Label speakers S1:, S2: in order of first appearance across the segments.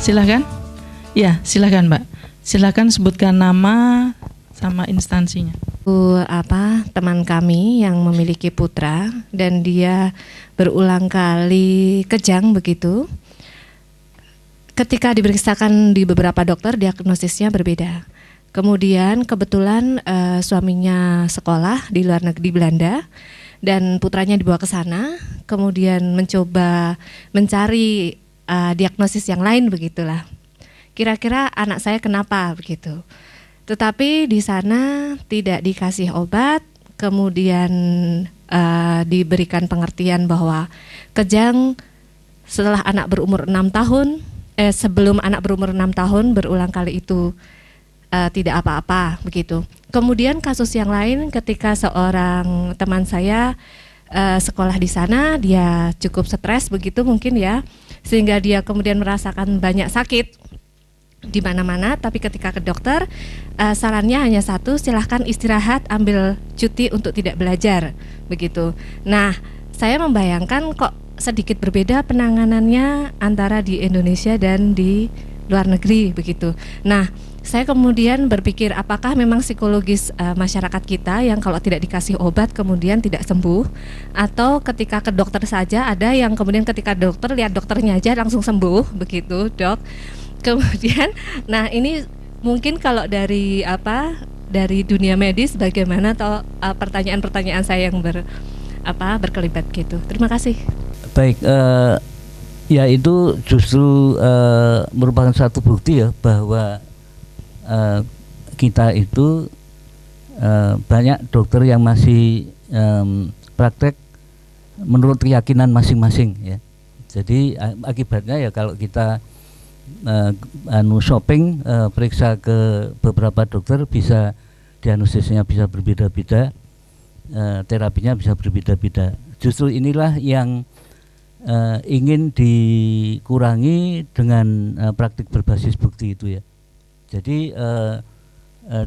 S1: Silahkan. Ya, silahkan Mbak. Silahkan sebutkan nama sama instansinya.
S2: Teman kami yang memiliki putra dan dia berulang kali kejang begitu. Ketika diperiksakan di beberapa dokter, diagnosisnya berbeda. Kemudian kebetulan suaminya sekolah di luar negeri Belanda dan putranya dibawa ke sana, kemudian mencoba mencari diagnosis yang lain begitulah. Kira-kira anak saya kenapa begitu. Tetapi di sana tidak dikasih obat, kemudian diberikan pengertian bahwa kejang setelah anak berumur 6 tahun, sebelum anak berumur 6 tahun berulang kali itu tidak apa-apa begitu. Kemudian kasus yang lain ketika seorang teman saya sekolah di sana, dia cukup stres begitu mungkin ya, sehingga dia kemudian merasakan banyak sakit di mana-mana, tapi ketika ke dokter sarannya hanya satu, silahkan istirahat, ambil cuti untuk tidak belajar begitu. Nah, saya membayangkan kok sedikit berbeda penanganannya antara di Indonesia dan di luar negeri begitu. Nah, saya kemudian berpikir apakah memang psikologis masyarakat kita yang kalau tidak dikasih obat kemudian tidak sembuh, atau ketika ke dokter saja ada yang kemudian ketika dokter lihat dokternya aja langsung sembuh begitu, Dok. Kemudian, nah ini mungkin kalau dari dari dunia medis bagaimana atau pertanyaan-pertanyaan saya yang berkelibat gitu. Terima kasih.
S3: Baik, ya itu justru merupakan satu bukti ya bahwa kita itu banyak dokter yang masih praktek menurut keyakinan masing-masing ya. Jadi akibatnya ya kalau kita shopping periksa ke beberapa dokter, bisa diagnosisnya bisa berbeda-beda, terapinya bisa berbeda-beda. Justru inilah yang ingin dikurangi dengan praktik berbasis bukti itu ya. Jadi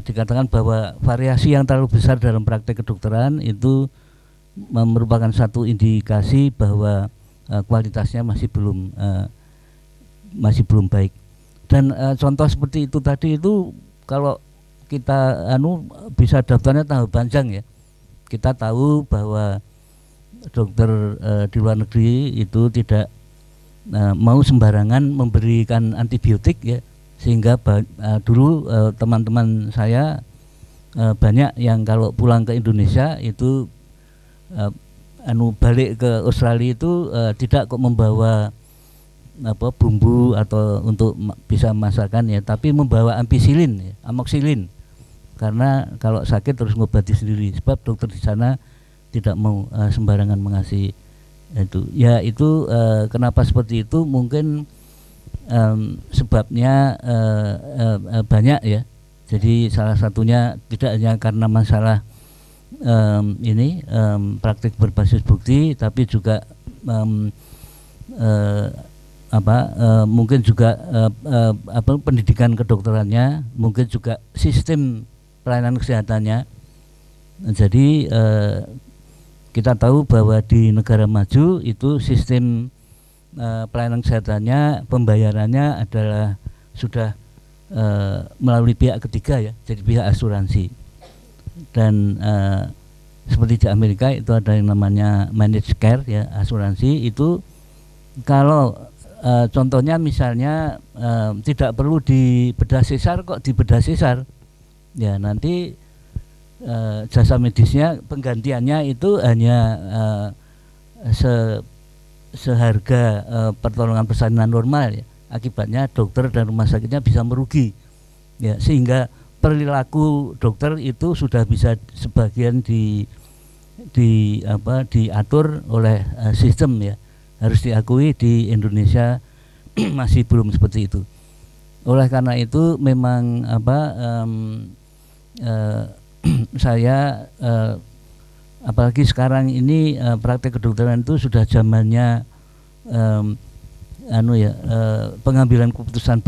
S3: dikatakan bahwa variasi yang terlalu besar dalam praktek kedokteran itu merupakan satu indikasi bahwa kualitasnya masih belum baik. Dan contoh seperti itu tadi itu kalau kita bisa daftarnya tambah panjang ya. Kita tahu bahwa dokter di luar negeri itu tidak mau sembarangan memberikan antibiotik ya, sehingga dulu teman-teman saya banyak yang kalau pulang ke Indonesia itu balik ke Australia itu tidak kok membawa bumbu atau untuk bisa masakan ya, tapi membawa ampicillin ya, amoxicillin, karena kalau sakit terus ngobati sendiri, sebab dokter di sana tidak mau sembarangan mengasih itu ya. Itu kenapa seperti itu mungkin sebabnya banyak ya. Jadi salah satunya tidak hanya karena masalah praktik berbasis bukti, tapi juga mungkin juga pendidikan kedokterannya, mungkin juga sistem pelayanan kesehatannya. Jadi kita tahu bahwa di negara maju itu sistem pelayanan kesehatannya, pembayarannya adalah sudah melalui pihak ketiga ya, jadi pihak asuransi. Dan seperti di Amerika itu ada yang namanya managed care ya, asuransi itu kalau contohnya misalnya tidak perlu di bedah sesar, kok di bedah sesar ya, nanti jasa medisnya penggantiannya itu hanya seharga pertolongan persalinan normal ya. Akibatnya dokter dan rumah sakitnya bisa merugi ya, sehingga perilaku dokter itu sudah bisa sebagian diatur oleh sistem ya. Harus diakui di Indonesia masih belum seperti itu. Oleh karena itu memang saya apalagi sekarang ini praktek kedokteran itu sudah zamannya pengambilan keputusan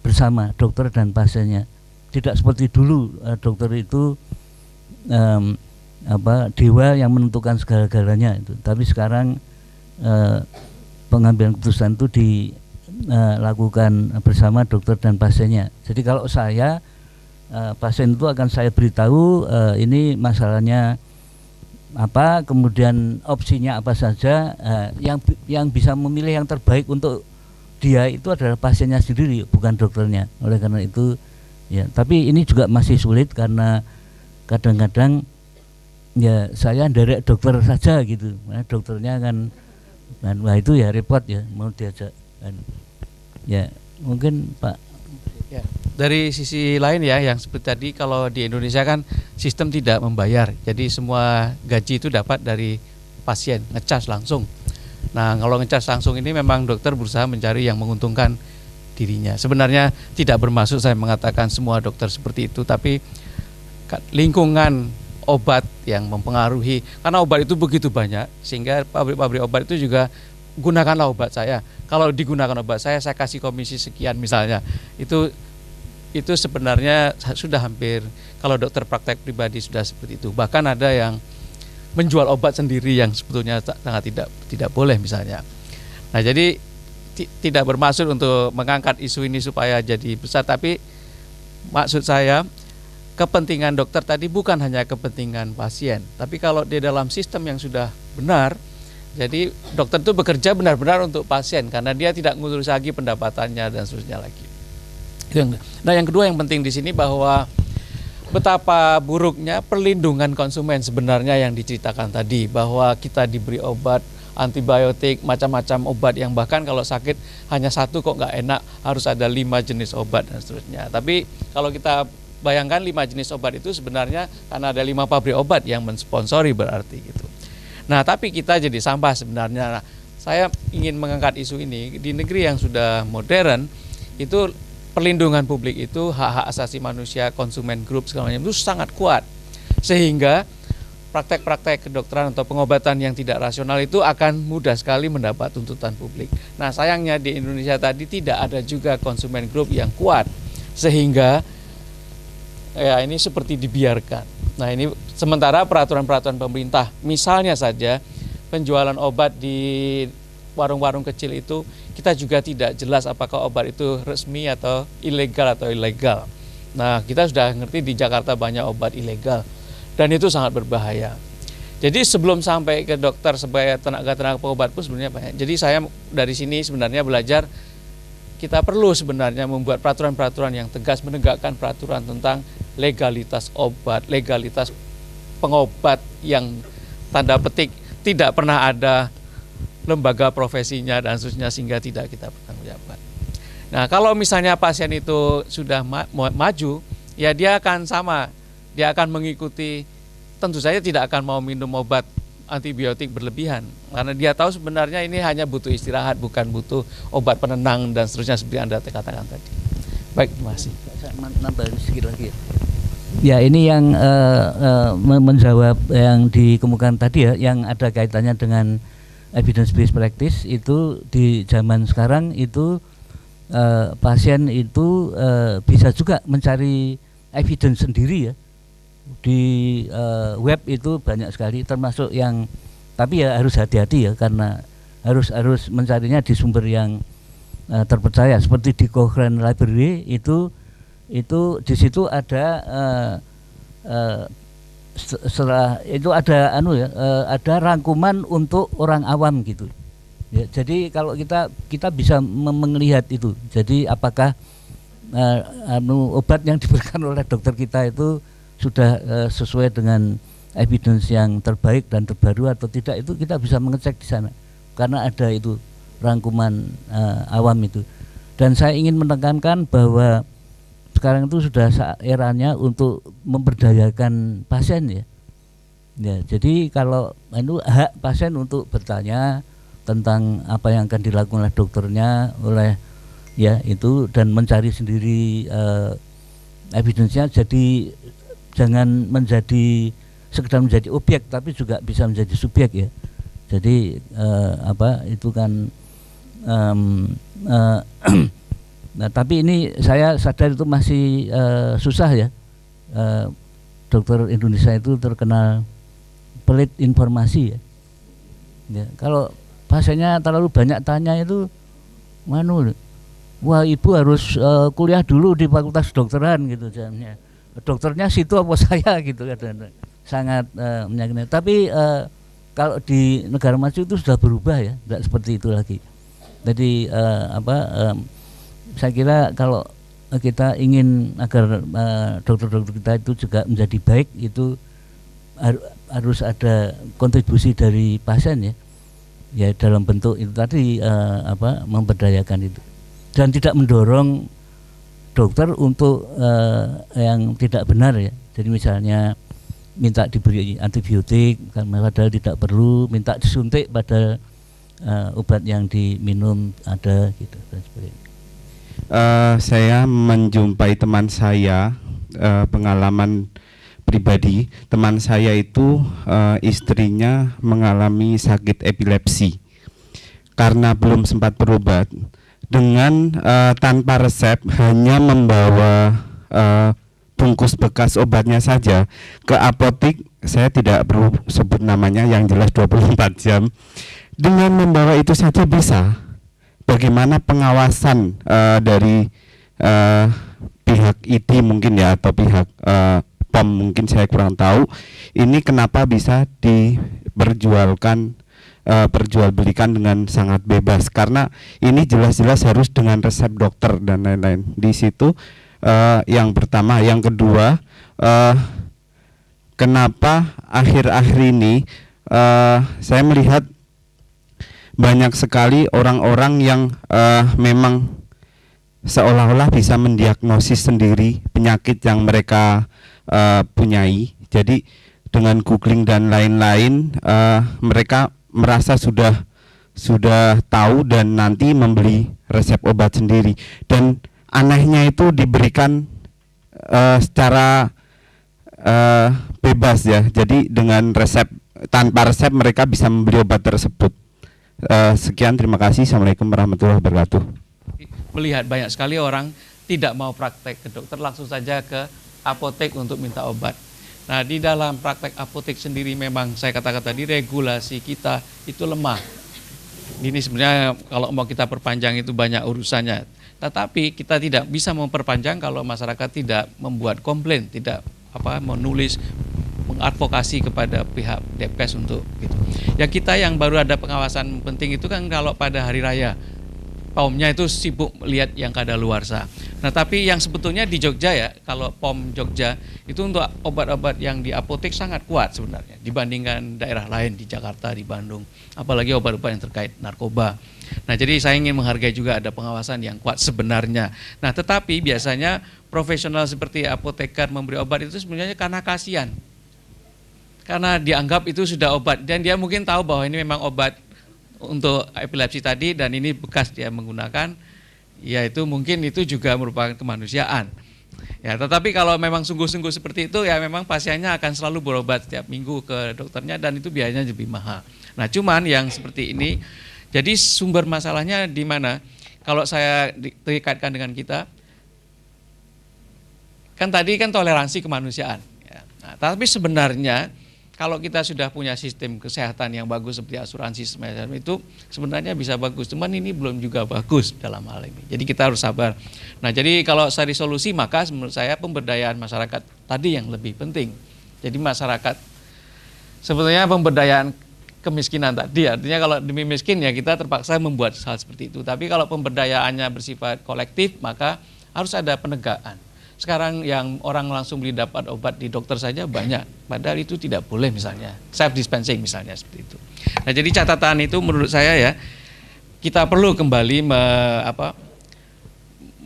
S3: bersama dokter dan pasiennya. Tidak seperti dulu dokter itu dewa yang menentukan segala-galanya itu. Tapi sekarang pengambilan keputusan itu lakukan bersama dokter dan pasiennya. Jadi kalau saya pasien itu akan saya beritahu ini masalahnya apa, kemudian opsinya apa saja, yang bisa memilih yang terbaik untuk dia itu adalah pasiennya sendiri, bukan dokternya. Oleh karena itu ya, tapi ini juga masih sulit karena kadang-kadang ya saya nderek dokter saja gitu, nah, dokternya kan wah itu ya repot ya, mau diajak kan. Ya mungkin Pak.
S4: Ya, dari sisi lain ya, yang seperti tadi, kalau di Indonesia kan sistem tidak membayar, jadi semua gaji itu dapat dari pasien, ngecas langsung. Nah, kalau ngecas langsung ini memang dokter berusaha mencari yang menguntungkan dirinya. Sebenarnya tidak bermaksud saya mengatakan semua dokter seperti itu, tapi lingkungan obat yang mempengaruhi, karena obat itu begitu banyak, sehingga pabrik-pabrik obat itu juga gunakanlah obat saya. Kalau digunakan obat saya kasih komisi sekian misalnya. Itu sebenarnya sudah hampir, kalau dokter praktek pribadi sudah seperti itu. Bahkan ada yang menjual obat sendiri yang sebetulnya sangat tidak boleh misalnya. Nah, jadi tidak bermaksud untuk mengangkat isu ini supaya jadi besar, tapi maksud saya kepentingan dokter tadi bukan hanya kepentingan pasien, tapi kalau di dalam sistem yang sudah benar, jadi dokter itu bekerja benar-benar untuk pasien karena dia tidak ngurus lagi pendapatannya dan seterusnya lagi. Nah, yang kedua yang penting di sini bahwa betapa buruknya perlindungan konsumen sebenarnya yang diceritakan tadi, bahwa kita diberi obat antibiotik, macam-macam obat yang bahkan kalau sakit hanya satu kok nggak enak, harus ada 5 jenis obat dan seterusnya. Tapi kalau kita bayangkan 5 jenis obat itu sebenarnya karena ada 5 pabrik obat yang mensponsori berarti gitu. Nah, tapi kita jadi sampah sebenarnya. Nah, saya ingin mengangkat isu ini di negeri yang sudah modern, itu perlindungan publik itu, hak-hak asasi manusia, konsumen group segala macam itu sangat kuat. Sehingga praktek-praktek kedokteran atau pengobatan yang tidak rasional itu akan mudah sekali mendapat tuntutan publik. Nah, sayangnya di Indonesia tadi tidak ada juga konsumen group yang kuat, sehingga ya ini seperti dibiarkan. Nah, ini sementara peraturan-peraturan pemerintah, misalnya saja penjualan obat di warung-warung kecil itu kita juga tidak jelas apakah obat itu resmi atau ilegal. Nah, kita sudah ngerti di Jakarta banyak obat ilegal dan itu sangat berbahaya. Jadi sebelum sampai ke dokter sebagai tenaga pengobat pun sebenarnya banyak. Jadi saya dari sini sebenarnya belajar kita perlu sebenarnya membuat peraturan-peraturan yang tegas, menegakkan peraturan tentang legalitas obat, legalitas pengobat yang tanda petik tidak pernah ada lembaga profesinya dan seterusnya, sehingga tidak kita pertanggungjawabkan. Nah, kalau misalnya pasien itu sudah maju, ya dia akan sama, dia akan mengikuti, tentu saja tidak akan mau minum obat antibiotik berlebihan, karena dia tahu sebenarnya ini hanya butuh istirahat, bukan butuh obat penenang dan seterusnya seperti Anda katakan tadi. Baik, terima kasih.
S3: Nambahin sedikit lagi. Ya, ini yang menjawab yang dikemukakan tadi ya, yang ada kaitannya dengan evidence based practice. Itu di zaman sekarang itu pasien itu bisa juga mencari evidence sendiri ya. Di web itu banyak sekali, termasuk yang, tapi ya harus hati-hati ya, karena harus mencarinya di sumber yang terpercaya, seperti di Cochrane Library itu di situ ada setelah itu ada ada rangkuman untuk orang awam gitu ya. Jadi kalau kita bisa melihat itu, jadi apakah obat yang diberikan oleh dokter kita itu sudah sesuai dengan evidence yang terbaik dan terbaru atau tidak, itu kita bisa mengecek di sana karena ada itu rangkuman awam itu. Dan saya ingin menekankan bahwa sekarang itu sudah eranya untuk memberdayakan pasien ya. Ya, jadi kalau itu hak pasien untuk bertanya tentang apa yang akan dilakukan oleh dokternya, oleh ya itu, dan mencari sendiri evidence-nya. Jadi jangan sekedar menjadi objek, tapi juga bisa menjadi subjek ya. Jadi itu kan nah, tapi ini saya sadar itu masih susah ya. Dokter Indonesia itu terkenal pelit informasi ya. Ya, kalau pasiennya terlalu banyak tanya itu wah ibu harus kuliah dulu di Fakultas Kedokteran gitu jamnya. Dokternya situ apa saya gitu kadang-kadang. Sangat menyakitkan. Tapi kalau di negara maju itu sudah berubah ya, tidak seperti itu lagi. Jadi saya kira kalau kita ingin agar dokter-dokter kita itu juga menjadi baik, itu harus ada kontribusi dari pasien ya dalam bentuk itu tadi memberdayakan itu, dan tidak mendorong dokter untuk yang tidak benar ya. Jadi misalnya minta diberi antibiotik padahal tidak perlu, minta disuntik padahal obat yang diminum ada gitu dan sebagainya.
S5: Saya menjumpai teman saya, pengalaman pribadi, teman saya itu istrinya mengalami sakit epilepsi. Karena belum sempat berobat, dengan tanpa resep, hanya membawa bungkus bekas obatnya saja ke apotik, saya tidak perlu sebut namanya, yang jelas 24 jam. Dengan membawa itu saja bisa. Bagaimana pengawasan dari pihak IT mungkin ya, atau pihak POM mungkin, saya kurang tahu. Ini kenapa bisa perjualbelikan dengan sangat bebas, karena ini jelas-jelas harus dengan resep dokter dan lain-lain. Di situ yang pertama. Yang kedua, kenapa akhir-akhir ini saya melihat banyak sekali orang-orang yang memang seolah-olah bisa mendiagnosis sendiri penyakit yang mereka punyai. Jadi dengan googling dan lain-lain, mereka merasa sudah tahu dan nanti membeli resep obat sendiri. Dan anehnya itu diberikan secara bebas ya. Jadi dengan resep, tanpa resep mereka bisa membeli obat tersebut. Sekian, terima kasih. Assalamualaikum warahmatullahi wabarakatuh.
S4: Melihat banyak sekali orang tidak mau praktek ke dokter, langsung saja ke apotek untuk minta obat. Nah, di dalam praktek apotek sendiri memang saya katakan tadi regulasi kita itu lemah. Ini sebenarnya kalau mau kita perpanjang itu banyak urusannya. Tetapi kita tidak bisa memperpanjang kalau masyarakat tidak membuat komplain, tidak menulis, mengadvokasi kepada pihak Depkes untuk gitu. Ya kita yang baru ada pengawasan penting itu kan kalau pada hari raya, POM-nya itu sibuk lihat yang kadaluarsa. Nah tapi yang sebetulnya di Jogja ya, kalau POM Jogja itu untuk obat-obat yang di apotek sangat kuat sebenarnya dibandingkan daerah lain di Jakarta, di Bandung, apalagi obat-obat yang terkait narkoba. Nah jadi saya ingin menghargai juga ada pengawasan yang kuat sebenarnya. Nah tetapi biasanya profesional seperti apoteker memberi obat itu sebenarnya karena kasihan. Karena dianggap itu sudah obat dan dia mungkin tahu bahwa ini memang obat untuk epilepsi tadi dan ini bekas dia menggunakan, yaitu mungkin itu juga merupakan kemanusiaan. Ya, tetapi kalau memang sungguh-sungguh seperti itu ya memang pasiennya akan selalu berobat setiap minggu ke dokternya dan itu biayanya lebih mahal. Nah, cuman yang seperti ini, jadi sumber masalahnya di mana? Kalau saya dikaitkan dengan kita, kan tadi kan toleransi kemanusiaan. Ya. Nah, tapi sebenarnya kalau kita sudah punya sistem kesehatan yang bagus seperti asuransi semacam itu sebenarnya bisa bagus, cuman ini belum juga bagus dalam hal ini. Jadi kita harus sabar. Nah jadi kalau cari solusi maka menurut saya pemberdayaan masyarakat tadi yang lebih penting. Jadi masyarakat sebetulnya pemberdayaan kemiskinan tadi, artinya kalau demi miskin ya kita terpaksa membuat hal seperti itu. Tapi kalau pemberdayaannya bersifat kolektif maka harus ada penegakan. Sekarang yang orang langsung beli dapat obat di dokter saja banyak, padahal itu tidak boleh misalnya, self dispensing misalnya seperti itu. Nah jadi catatan itu menurut saya ya, kita perlu kembali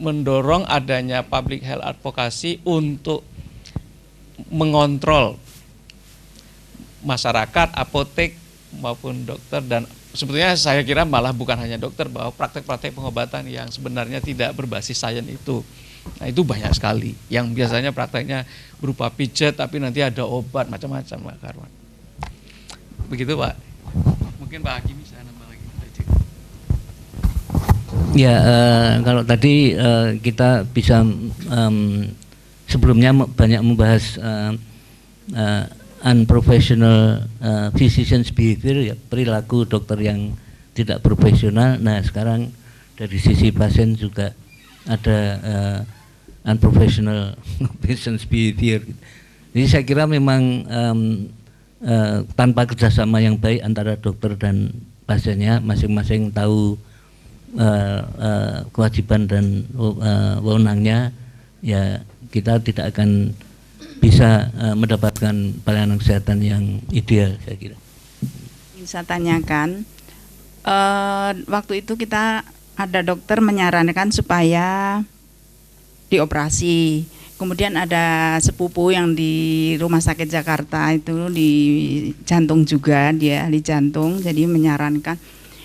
S4: mendorong adanya public health advocacy untuk mengontrol masyarakat, apotek maupun dokter dan sebetulnya saya kira malah bukan hanya dokter, bahwa praktek-praktek pengobatan yang sebenarnya tidak berbasis sains itu. Nah itu banyak sekali yang biasanya prakteknya berupa pijat tapi nanti ada obat macam-macam Pak Karwan. Begitu Pak. Mungkin Pak Hakim bisa nambah lagi.
S3: Ya kalau tadi kita bisa sebelumnya banyak membahas unprofessional physicians behavior ya, perilaku dokter yang tidak profesional. Nah sekarang dari sisi pasien juga ada unprofessional patient behavior. Jadi saya kira memang tanpa kerjasama yang baik antara dokter dan pasiennya, masing-masing tahu kewajiban dan wewenangnya, ya kita tidak akan bisa mendapatkan pelayanan kesehatan yang ideal, saya kira.
S6: Saya tanyakan, waktu itu kita ada dokter menyarankan supaya dioperasi. Kemudian ada sepupu yang di rumah sakit Jakarta itu di jantung juga, dia ahli jantung, jadi menyarankan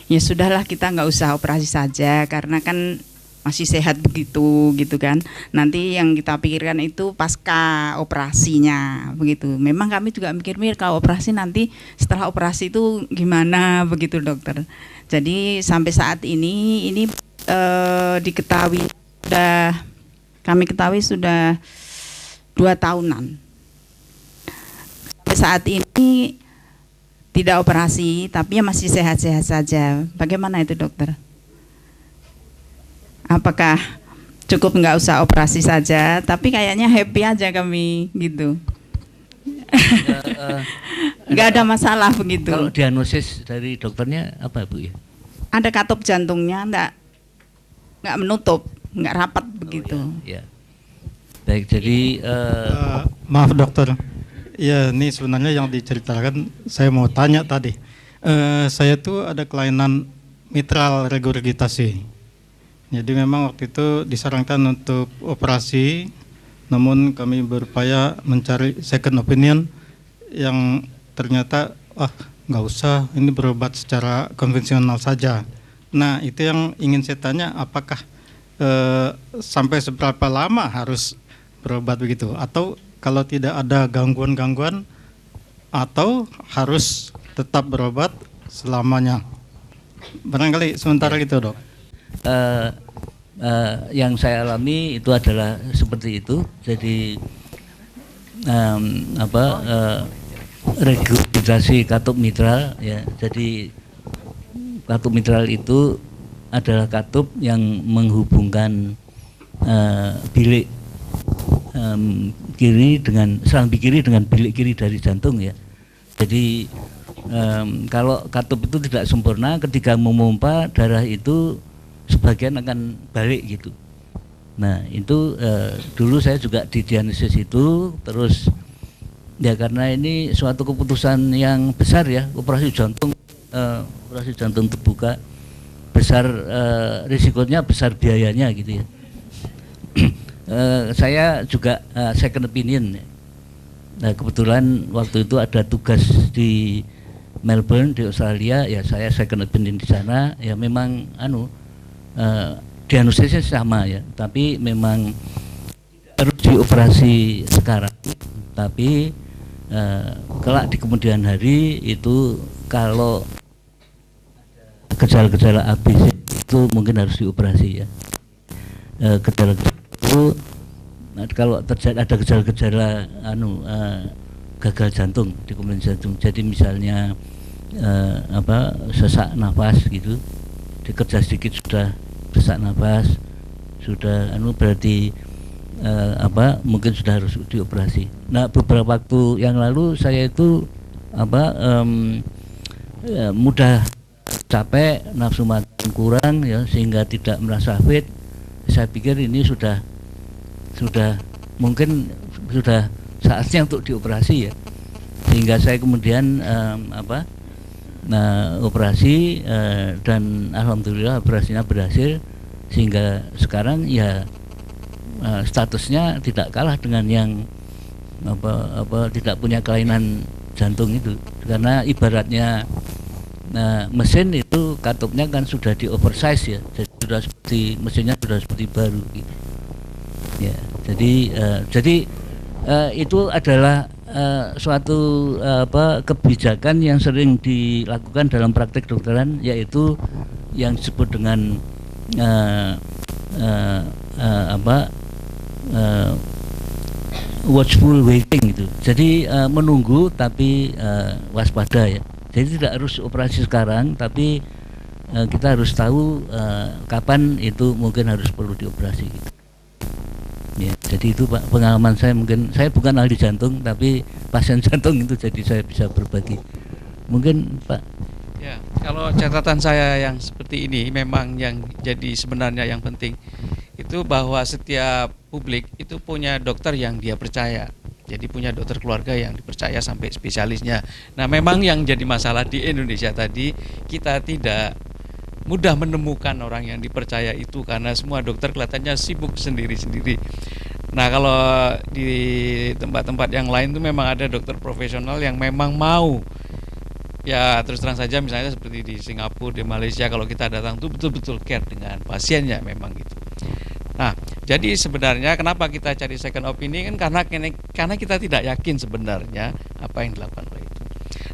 S6: ya sudahlah kita nggak usah operasi saja karena kan masih sehat begitu gitu kan. Nanti yang kita pikirkan itu pasca operasinya begitu. Memang kami juga mikir-mikir kalau operasi nanti setelah operasi itu gimana begitu dokter. Jadi sampai saat ini diketahui kami ketahui sudah 2 tahunan. Sampai saat ini tidak operasi, tapi masih sehat-sehat saja. Bagaimana itu dokter? Apakah cukup nggak usah operasi saja, tapi kayaknya happy aja kami gitu. Nggak ada masalah begitu.
S3: Kalau diagnosis dari dokternya apa Bu ya?
S6: Ada katup jantungnya, nggak menutup, nggak rapat begitu.
S3: Ya. Baik, jadi
S7: maaf dokter, ya ini sebenarnya yang diceritakan saya mau tanya tadi. Saya tuh ada kelainan mitral regurgitasi. Jadi memang waktu itu disarankan untuk operasi, namun kami berupaya mencari second opinion yang ternyata nggak usah, ini berobat secara konvensional saja. Nah itu yang ingin saya tanya, apakah sampai seberapa lama harus berobat begitu, atau kalau tidak ada gangguan-gangguan atau harus tetap berobat selamanya? Barangkali sementara gitu dok.
S3: Yang saya alami itu adalah seperti itu. Jadi regurgitasi katup mitral ya. Jadi katup mitral itu adalah katup yang menghubungkan bilik kiri dengan serambi kiri dengan bilik kiri dari jantung ya. Jadi kalau katup itu tidak sempurna, ketika memompa darah itu sebagian akan balik gitu. Nah itu dulu saya juga didiagnosis itu, terus ya karena ini suatu keputusan yang besar ya, operasi jantung terbuka, besar risikonya, besar biayanya gitu ya. Saya juga second opinion. Nah kebetulan waktu itu ada tugas di Melbourne di Australia, ya saya second opinion di sana. Ya memang diagnosisnya sama ya, tapi memang harus dioperasi sekarang. Tapi kelak di kemudian hari itu kalau gejala-gejala ABC itu mungkin harus dioperasi ya. Gejala-gejala itu kalau terjadi ada gejala-gejala gagal jantung di komponen jantung. Jadi misalnya sesak nafas gitu, dikerja sedikit sudah sesak nafas, sudah berarti mungkin sudah harus dioperasi. Nah beberapa waktu yang lalu saya itu mudah capek, nafsu makan kurang ya, sehingga tidak merasa fit. Saya pikir ini sudah mungkin sudah saatnya untuk dioperasi ya, sehingga saya kemudian operasi dan alhamdulillah operasinya berhasil, sehingga sekarang ya statusnya tidak kalah dengan yang tidak punya kelainan jantung itu, karena ibaratnya mesin itu katupnya kan sudah di oversize ya, jadi sudah seperti mesinnya sudah seperti baru gitu. Ya, jadi itu adalah suatu kebijakan yang sering dilakukan dalam praktek kedokteran, yaitu yang disebut dengan watchful waiting itu. Jadi menunggu tapi waspada ya. Jadi tidak harus operasi sekarang, tapi kita harus tahu kapan itu mungkin harus perlu dioperasi gitu. Ya, jadi itu Pak pengalaman saya, mungkin saya bukan ahli jantung tapi pasien jantung itu, jadi saya bisa berbagi. Mungkin Pak.
S4: Ya, kalau catatan saya yang seperti ini memang yang jadi sebenarnya yang penting itu bahwa setiap publik itu punya dokter yang dia percaya. Jadi punya dokter keluarga yang dipercaya sampai spesialisnya. Nah, memang yang jadi masalah di Indonesia tadi, kita tidak mudah menemukan orang yang dipercaya itu karena semua dokter kelihatannya sibuk sendiri-sendiri. Nah, kalau di tempat-tempat yang lain itu memang ada dokter profesional yang memang mau, ya terus terang saja misalnya seperti di Singapura, di Malaysia, kalau kita datang itu betul-betul care dengan pasiennya memang gitu. Nah, jadi sebenarnya kenapa kita cari second opinion kan karena kita tidak yakin sebenarnya apa yang dilakukan oleh itu.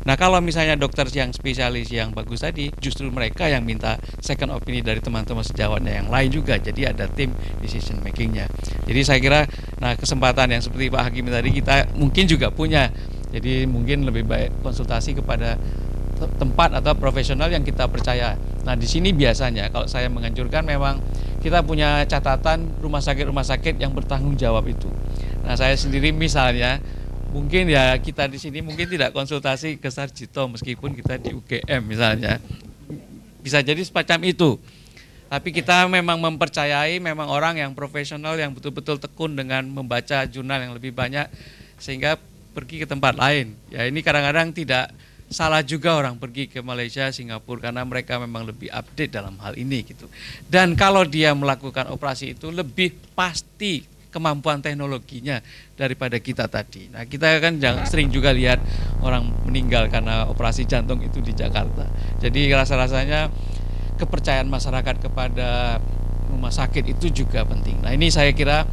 S4: Nah, kalau misalnya dokter yang spesialis yang bagus tadi, justru mereka yang minta second opinion dari teman-teman sejawatnya yang lain juga. Jadi ada tim decision makingnya. Jadi saya kira, nah kesempatan yang seperti Pak Hakim tadi kita mungkin juga punya. Jadi mungkin lebih baik konsultasi kepada tempat atau profesional yang kita percaya. Nah, di sini biasanya kalau saya menganjurkan memang kita punya catatan rumah sakit yang bertanggung jawab itu. Nah, saya sendiri misalnya mungkin ya kita di sini mungkin tidak konsultasi ke Sarjito meskipun kita di UGM misalnya. Bisa jadi semacam itu. Tapi kita memang mempercayai memang orang yang profesional yang betul-betul tekun dengan membaca jurnal yang lebih banyak sehingga pergi ke tempat lain. Ya, ini kadang-kadang tidak salah juga orang pergi ke Malaysia, Singapura karena mereka memang lebih update dalam hal ini gitu. Dan kalau dia melakukan operasi itu lebih pasti kemampuan teknologinya daripada kita tadi. Nah, kita kan sering juga lihat orang meninggal karena operasi jantung itu di Jakarta. Jadi rasa-rasanya kepercayaan masyarakat kepada rumah sakit itu juga penting. Nah, ini saya kira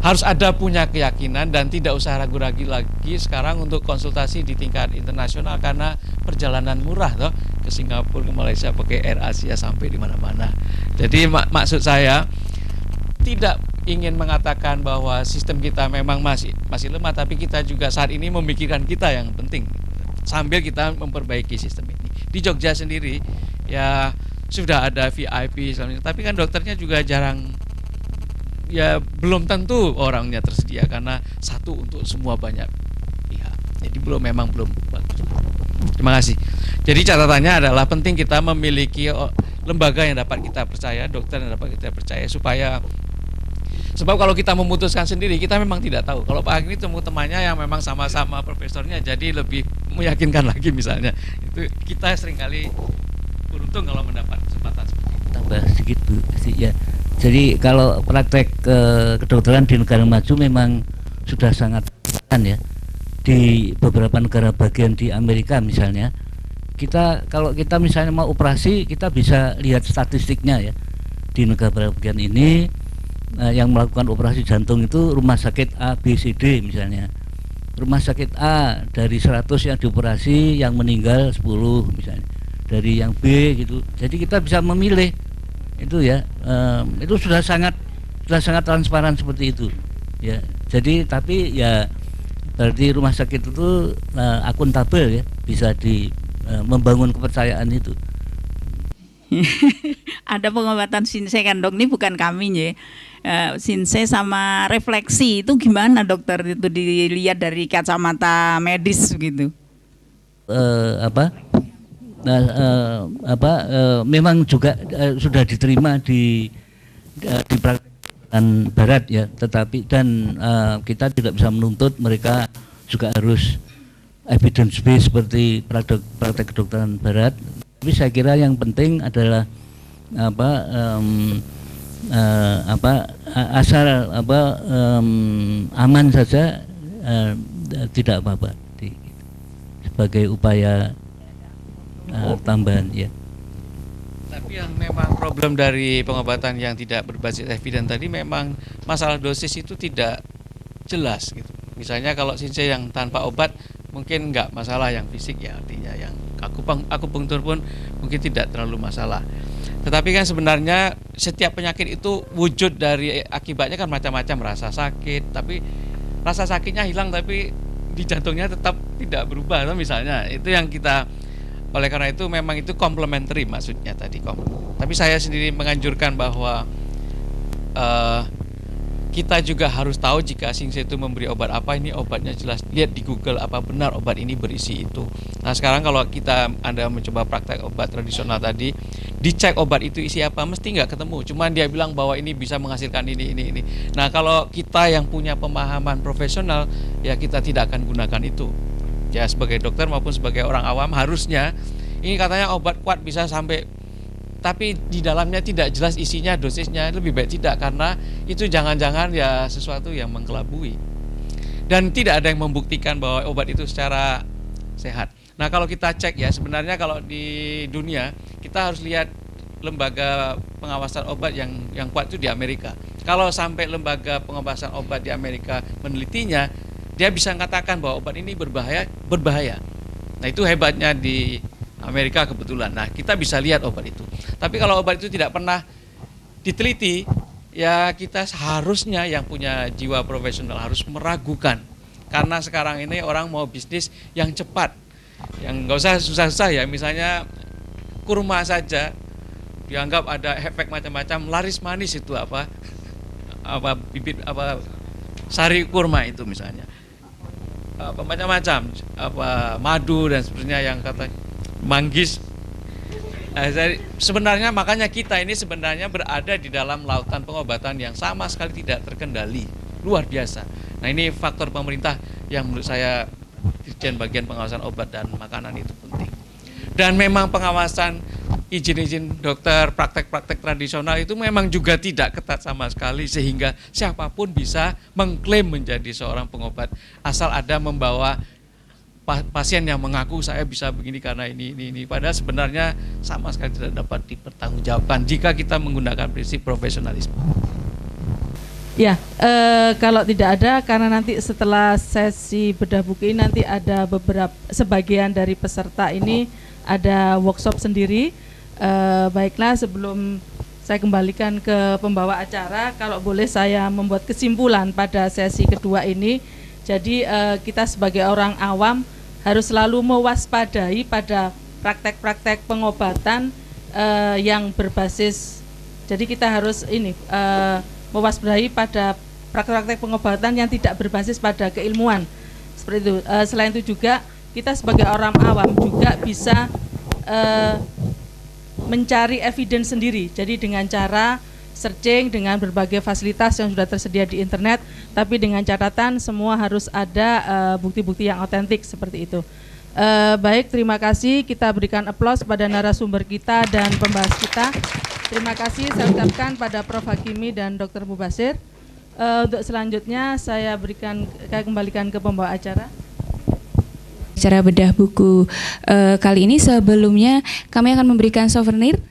S4: harus ada punya keyakinan dan tidak usah ragu-ragu lagi sekarang untuk konsultasi di tingkat internasional karena perjalanan murah toh ke Singapura, ke Malaysia pakai Air Asia sampai di mana-mana. Jadi maksud saya tidak ingin mengatakan bahwa sistem kita memang masih lemah, tapi kita juga saat ini memikirkan kita yang penting sambil kita memperbaiki sistem ini. Di Jogja sendiri ya sudah ada VIP tapi kan dokternya juga jarang, ya belum tentu orangnya tersedia karena satu untuk semua banyak pihak. Jadi memang belum bagus. Terima kasih. Jadi catatannya adalah penting kita memiliki lembaga yang dapat kita percaya, dokter yang dapat kita percaya sebab kalau kita memutuskan sendiri kita memang tidak tahu. Kalau Pak Hakim temu temannya yang memang sama-sama profesornya jadi lebih meyakinkan lagi misalnya. Itu kita seringkali beruntung kalau mendapat kesempatan seperti itu.
S3: Tambah sedikit Bu sih ya. Jadi kalau praktek kedokteran di negara maju memang sudah sangat ya. Di beberapa negara bagian di Amerika misalnya, kalau kita misalnya mau operasi, kita bisa lihat statistiknya ya. Di negara bagian ini yang melakukan operasi jantung itu rumah sakit A, B, C, D misalnya. Rumah sakit A dari 100 yang dioperasi yang meninggal 10 misalnya. Dari yang B gitu. Jadi kita bisa memilih itu ya. Itu sudah sangat transparan seperti itu. Ya. Jadi tapi ya berarti rumah sakit itu akuntabel ya, bisa membangun kepercayaan itu.
S6: Ada pengobatan Sinse kan dok, ini bukan kami ya. Sinse sama refleksi itu gimana dokter, itu dilihat dari kacamata medis gitu?
S3: Memang juga sudah diterima di praktek barat ya, tetapi kita tidak bisa menuntut mereka juga harus evidence based seperti praktek kedokteran barat. Tapi saya kira yang penting adalah asal aman saja, tidak apa-apa sebagai upaya tambahan ya.
S4: Tapi yang memang problem dari pengobatan yang tidak berbasis evidence tadi memang masalah dosis itu tidak jelas gitu. Misalnya kalau Sinse yang tanpa obat mungkin enggak masalah yang fisik ya, artinya yang akupunktur pun mungkin tidak terlalu masalah. Tetapi kan sebenarnya setiap penyakit itu wujud dari akibatnya kan macam-macam, rasa sakit, tapi rasa sakitnya hilang tapi di jantungnya tetap tidak berubah, misalnya itu yang kita Oleh karena itu memang itu complementary maksudnya tadi. Tapi saya sendiri menganjurkan bahwa kita juga harus tahu jika Singse itu memberi obat apa, ini obatnya jelas, lihat di Google apa benar obat ini berisi itu. Nah sekarang kalau Anda mencoba praktek obat tradisional tadi, dicek obat itu isi apa, mesti nggak ketemu, cuman dia bilang bahwa ini bisa menghasilkan ini. Nah kalau kita yang punya pemahaman profesional, ya kita tidak akan gunakan itu. Ya sebagai dokter maupun sebagai orang awam harusnya, ini katanya obat kuat bisa sampai, tapi di dalamnya tidak jelas isinya, dosisnya, lebih baik tidak, karena itu jangan-jangan ya sesuatu yang mengkelabui. Dan tidak ada yang membuktikan bahwa obat itu secara sehat. Nah kalau kita cek ya, sebenarnya kalau di dunia, kita harus lihat lembaga pengawasan obat yang kuat itu di Amerika. Kalau sampai lembaga pengawasan obat di Amerika menelitinya, dia bisa mengatakan bahwa obat ini berbahaya. Nah itu hebatnya di Amerika kebetulan. Nah kita bisa lihat obat itu. Tapi kalau obat itu tidak pernah diteliti, ya kita harusnya yang punya jiwa profesional harus meragukan. Karena sekarang ini orang mau bisnis yang cepat, yang nggak usah susah-susah ya. Misalnya kurma saja dianggap ada efek macam-macam, laris manis itu apa bibit apa sari kurma itu misalnya, apa macam-macam, apa madu dan seterusnya yang kata manggis. Sebenarnya makanya kita ini sebenarnya berada di dalam lautan pengobatan yang sama sekali tidak terkendali, luar biasa. Nah ini faktor pemerintah yang menurut saya Dirjen Bagian Pengawasan Obat dan Makanan itu penting. Dan memang pengawasan izin-izin dokter, praktek-praktek tradisional itu memang juga tidak ketat sama sekali, sehingga siapapun bisa mengklaim menjadi seorang pengobat asal ada membawa pasien yang mengaku saya bisa begini karena ini. Padahal sebenarnya sama sekali tidak dapat dipertanggungjawabkan jika kita menggunakan prinsip profesionalisme.
S1: Ya, kalau tidak ada, karena nanti setelah sesi bedah buku ini nanti ada sebagian dari peserta ini ada workshop sendiri. Baiklah, sebelum saya kembalikan ke pembawa acara, kalau boleh saya membuat kesimpulan pada sesi kedua ini. Jadi kita sebagai orang awam harus selalu mewaspadai pada praktek-praktek pengobatan yang berbasis. Jadi kita harus mewaspadai pada praktek-praktek pengobatan yang tidak berbasis pada keilmuan. Seperti itu. Selain itu juga kita sebagai orang awam juga bisa mencari evidence sendiri. Jadi dengan cara searching dengan berbagai fasilitas yang sudah tersedia di internet, tapi dengan catatan semua harus ada bukti-bukti yang otentik seperti itu. Baik, terima kasih. Kita berikan aplaus pada narasumber kita dan pembahas kita. Terima kasih saya ucapkan pada Prof. Hakimi dan Dr. Mubasir. Untuk selanjutnya saya kembalikan ke pembawa acara.
S8: Acara bedah buku kali ini, sebelumnya kami akan memberikan souvenir.